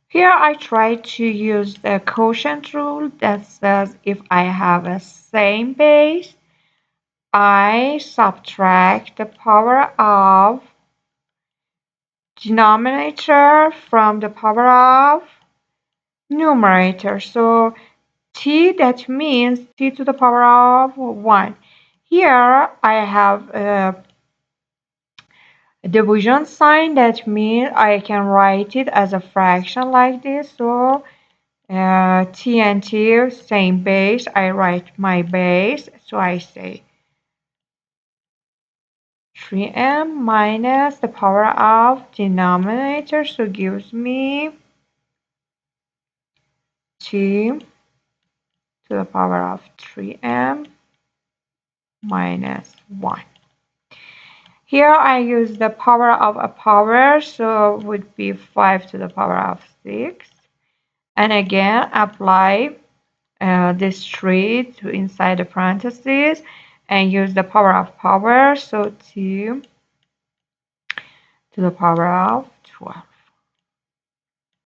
Here I try to use the quotient rule that says if I have a same base, I subtract the power of denominator from the power of numerator. So t, that means t to the power of 1. Here I have a division sign, that means I can write it as a fraction like this. So t and t, same base. I write my base. So I say 3m minus the power of denominator. So gives me t to the power of 3m minus 1. Here I use the power of a power, so it would be 5 to the power of 6. And again, apply this 3 to inside the parentheses and use the power of power, so t to the power of 12.